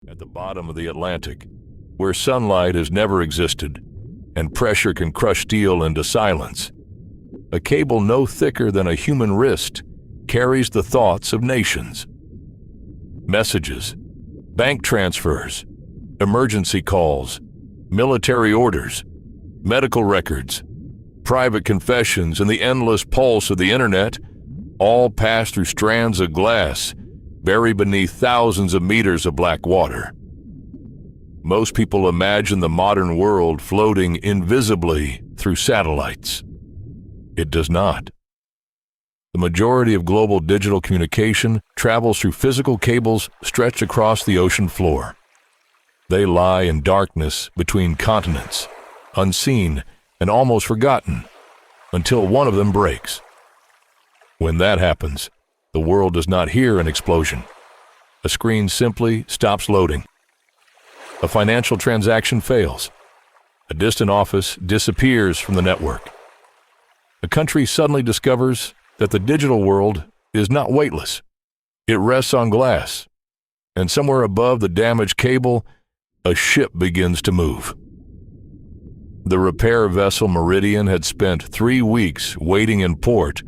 At the bottom of the Atlantic, where sunlight has never existed and pressure can crush steel into silence, a cable no thicker than a human wrist carries the thoughts of nations. Messages, bank transfers, emergency calls, military orders, medical records, private confessions, and the endless pulse of the internet all pass through strands of glass buried beneath thousands of meters of black water. Most people imagine the modern world floating invisibly through satellites. It does not. The majority of global digital communication travels through physical cables stretched across the ocean floor. They lie in darkness between continents, unseen and almost forgotten, until one of them breaks. When that happens, the world does not hear an explosion. A screen simply stops loading. A financial transaction fails. A distant office disappears from the network. A country suddenly discovers that the digital world is not weightless. It rests on glass, and somewhere above the damaged cable, a ship begins to move. The repair vessel Meridian had spent 3 weeks waiting in port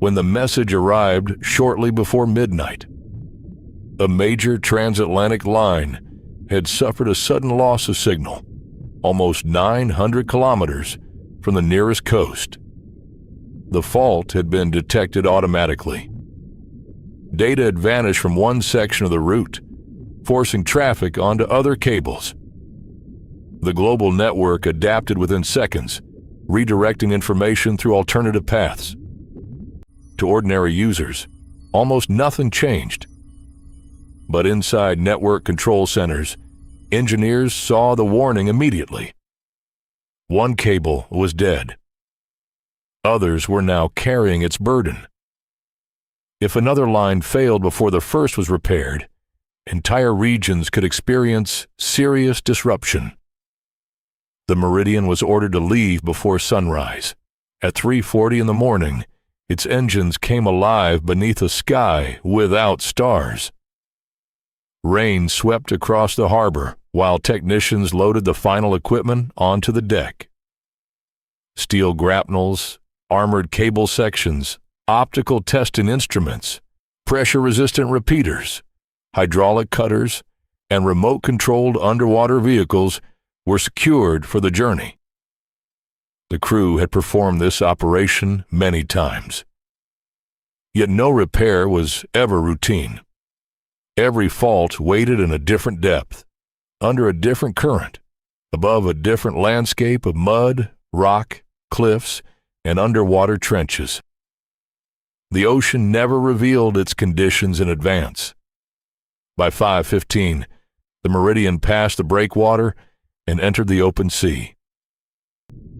when the message arrived shortly before midnight. A major transatlantic line had suffered a sudden loss of signal, almost 900 kilometers from the nearest coast. The fault had been detected automatically. Data had vanished from one section of the route, forcing traffic onto other cables. The global network adapted within seconds, redirecting information through alternative paths. To ordinary users, almost nothing changed. But inside network control centers, engineers saw the warning immediately. One cable was dead. Others were now carrying its burden. If another line failed before the first was repaired, entire regions could experience serious disruption. The Meridian was ordered to leave before sunrise. At 3:40 in the morning, its engines came alive beneath a sky without stars. Rain swept across the harbor while technicians loaded the final equipment onto the deck. Steel grapnels, armored cable sections, optical testing instruments, pressure-resistant repeaters, hydraulic cutters, and remote-controlled underwater vehicles were secured for the journey. The crew had performed this operation many times. Yet no repair was ever routine. Every fault waited in a different depth, under a different current, above a different landscape of mud, rock, cliffs, and underwater trenches. The ocean never revealed its conditions in advance. By 5:15, the Meridian passed the breakwater and entered the open sea.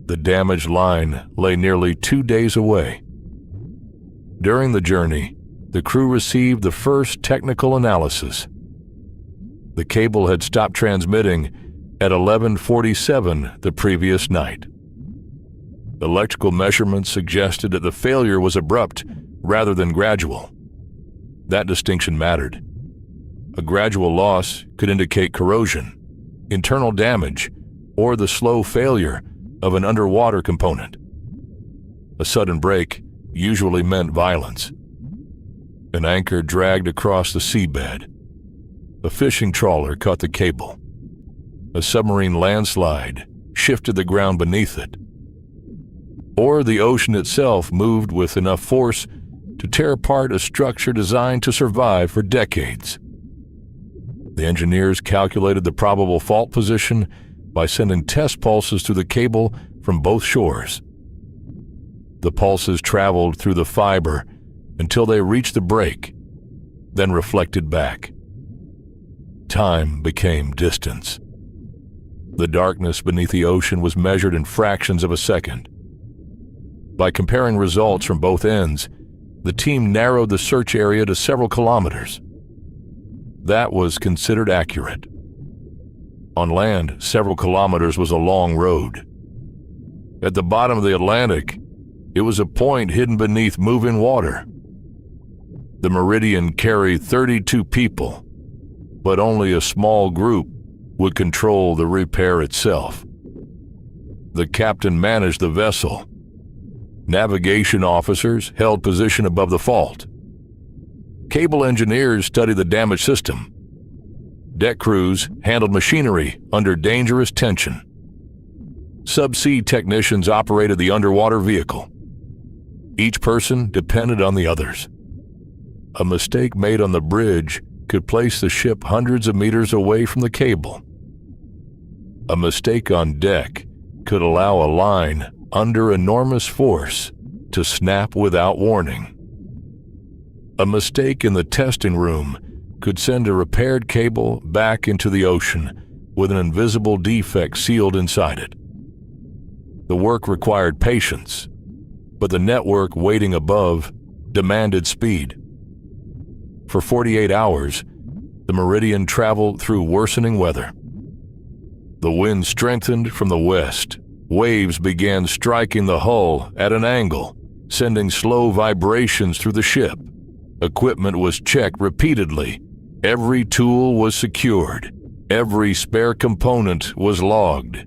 The damaged line lay nearly 2 days away. During the journey, the crew received the first technical analysis. The cable had stopped transmitting at 11:47 the previous night. Electrical measurements suggested that the failure was abrupt rather than gradual. That distinction mattered. A gradual loss could indicate corrosion, internal damage, or the slow failure of an underwater component. A sudden break usually meant violence. An anchor dragged across the seabed. A fishing trawler cut the cable. A submarine landslide shifted the ground beneath it. Or the ocean itself moved with enough force to tear apart a structure designed to survive for decades. The engineers calculated the probable fault position by sending test pulses through the cable from both shores. The pulses traveled through the fiber until they reached the break, then reflected back. Time became distance. The darkness beneath the ocean was measured in fractions of a second. By comparing results from both ends, the team narrowed the search area to several kilometers. That was considered accurate. On land, several kilometers was a long road. At the bottom of the Atlantic, it was a point hidden beneath moving water. The Meridian carried 32 people, but only a small group would control the repair itself. The captain managed the vessel. Navigation officers held position above the fault. Cable engineers studied the damaged system. Deck crews handled machinery under dangerous tension. Subsea technicians operated the underwater vehicle. Each person depended on the others. A mistake made on the bridge could place the ship hundreds of meters away from the cable. A mistake on deck could allow a line under enormous force to snap without warning. A mistake in the testing room could send a repaired cable back into the ocean with an invisible defect sealed inside it. The work required patience, but the network waiting above demanded speed. For 48 hours, the Meridian traveled through worsening weather. The wind strengthened from the west. Waves began striking the hull at an angle, sending slow vibrations through the ship. Equipment was checked repeatedly. Every tool was secured. Every spare component was logged.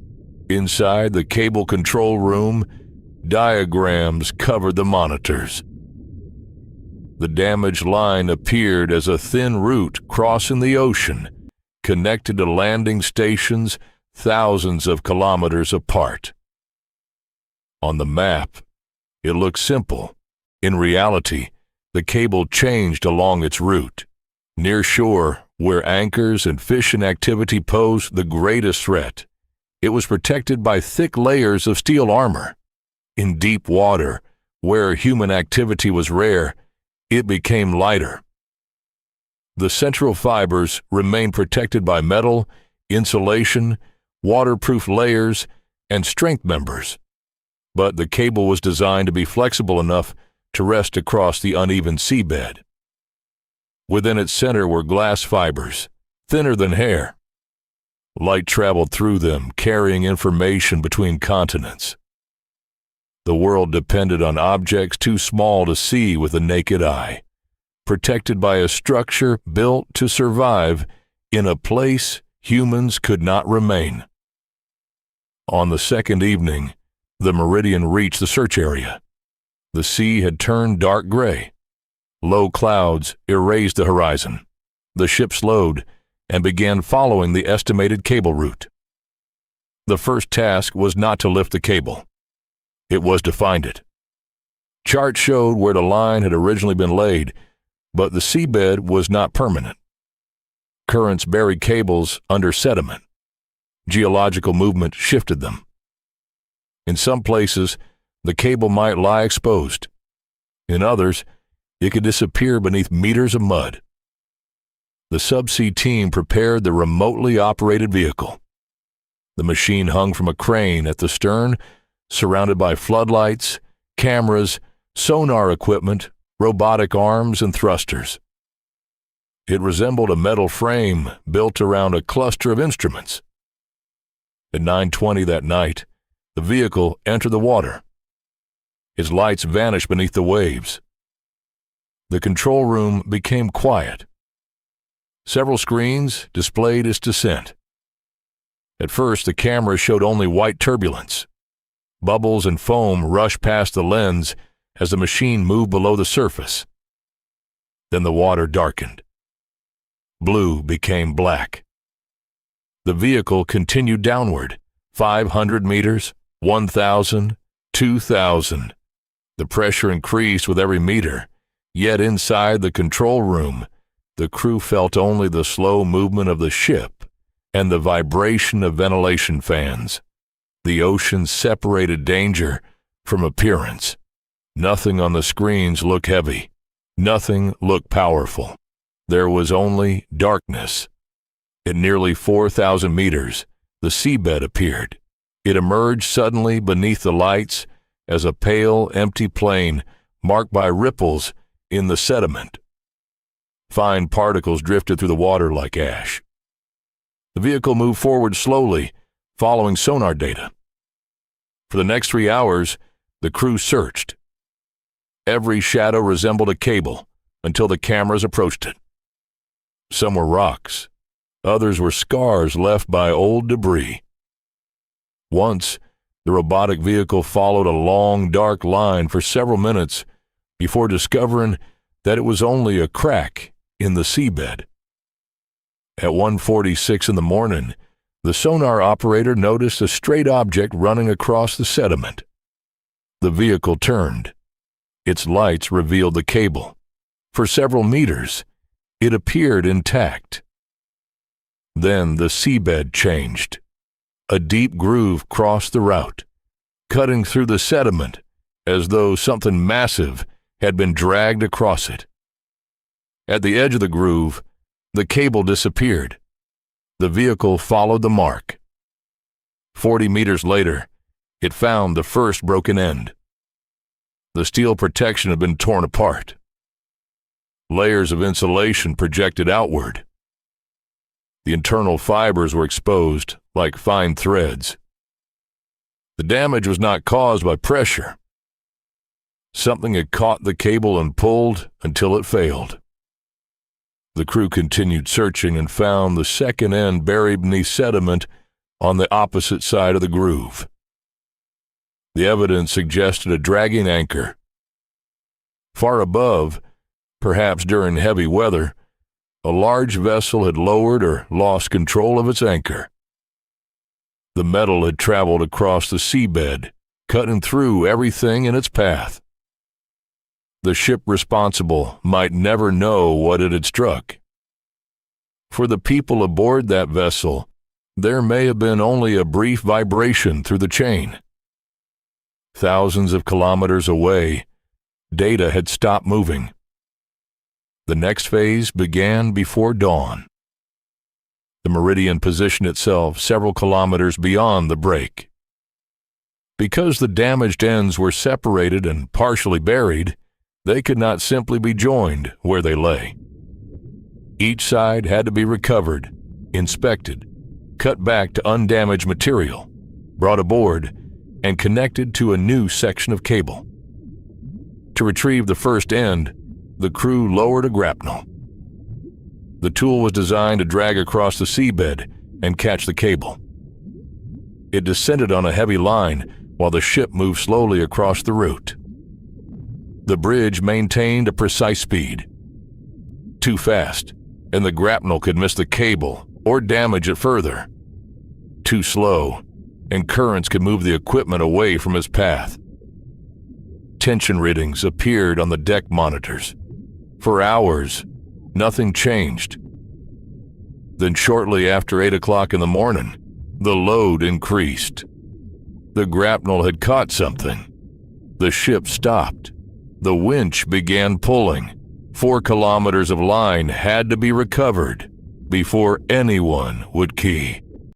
Inside the cable control room, diagrams covered the monitors. The damaged line appeared as a thin route crossing the ocean, connected to landing stations thousands of kilometers apart. On the map, it looked simple. In reality, the cable changed along its route. Near shore, where anchors and fishing activity posed the greatest threat, it was protected by thick layers of steel armor. In deep water, where human activity was rare, it became lighter. The central fibers remained protected by metal, insulation, waterproof layers, and strength members. But the cable was designed to be flexible enough to rest across the uneven seabed. Within its center were glass fibers, thinner than hair. Light traveled through them, carrying information between continents. The world depended on objects too small to see with the naked eye, protected by a structure built to survive in a place humans could not remain. On the second evening, the Meridian reached the search area. The sea had turned dark gray. Low clouds erased the horizon. The ship slowed and began following the estimated cable route. The first task was not to lift the cable. It was to find it. Charts showed where the line had originally been laid, but the seabed was not permanent. Currents buried cables under sediment. Geological movement shifted them. In some places, the cable might lie exposed. In others, it could disappear beneath meters of mud. The subsea team prepared the remotely operated vehicle. The machine hung from a crane at the stern, surrounded by floodlights, cameras, sonar equipment, robotic arms, and thrusters. It resembled a metal frame built around a cluster of instruments. At 9:20 that night, the vehicle entered the water. Its lights vanished beneath the waves. The control room became quiet. Several screens displayed its descent. At first, the camera showed only white turbulence. Bubbles and foam rushed past the lens as the machine moved below the surface. Then the water darkened. Blue became black. The vehicle continued downward, 500 meters, 1,000, 2,000. The pressure increased with every meter, yet inside the control room, the crew felt only the slow movement of the ship and the vibration of ventilation fans. The ocean separated danger from appearance. Nothing on the screens looked heavy. Nothing looked powerful. There was only darkness. At nearly 4,000 meters, the seabed appeared. It emerged suddenly beneath the lights as a pale, empty plain marked by ripples in the sediment. Fine particles drifted through the water like ash. The vehicle moved forward slowly, following sonar data. For the next 3 hours, the crew searched. Every shadow resembled a cable until the cameras approached it. Some were rocks, Others were scars left by old debris. Once, the robotic vehicle followed a long, dark line for several minutes before discovering that it was only a crack in the seabed. At 1:46 in the morning, the sonar operator noticed a straight object running across the sediment. The vehicle turned. Its lights revealed the cable. For several meters, it appeared intact. Then the seabed changed. A deep groove crossed the route, cutting through the sediment as though something massive had been dragged across it. At the edge of the groove, the cable disappeared. The vehicle followed the mark. 40 meters later, it found the first broken end. The steel protection had been torn apart. Layers of insulation projected outward. The internal fibers were exposed like fine threads. The damage was not caused by pressure. Something had caught the cable and pulled until it failed. The crew continued searching and found the second end buried beneath sediment on the opposite side of the groove. The evidence suggested a dragging anchor. Far above, perhaps during heavy weather, a large vessel had lowered or lost control of its anchor. The metal had traveled across the seabed, cutting through everything in its path. The ship responsible might never know what it had struck. For the people aboard that vessel, there may have been only a brief vibration through the chain. Thousands of kilometers away, data had stopped moving. The next phase began before dawn. The Meridian positioned itself several kilometers beyond the break. Because the damaged ends were separated and partially buried, they could not simply be joined where they lay. Each side had to be recovered, inspected, cut back to undamaged material, brought aboard, and connected to a new section of cable. To retrieve the first end, the crew lowered a grapnel. The tool was designed to drag across the seabed and catch the cable. It descended on a heavy line while the ship moved slowly across the route. The bridge maintained a precise speed. Too fast, and the grapnel could miss the cable or damage it further. Too slow, and currents could move the equipment away from its path. Tension readings appeared on the deck monitors. For hours, nothing changed. Then shortly after 8 o'clock in the morning, the load increased. The grapnel had caught something. The ship stopped. The winch began pulling. 4 kilometers of line had to be recovered before anyone would key.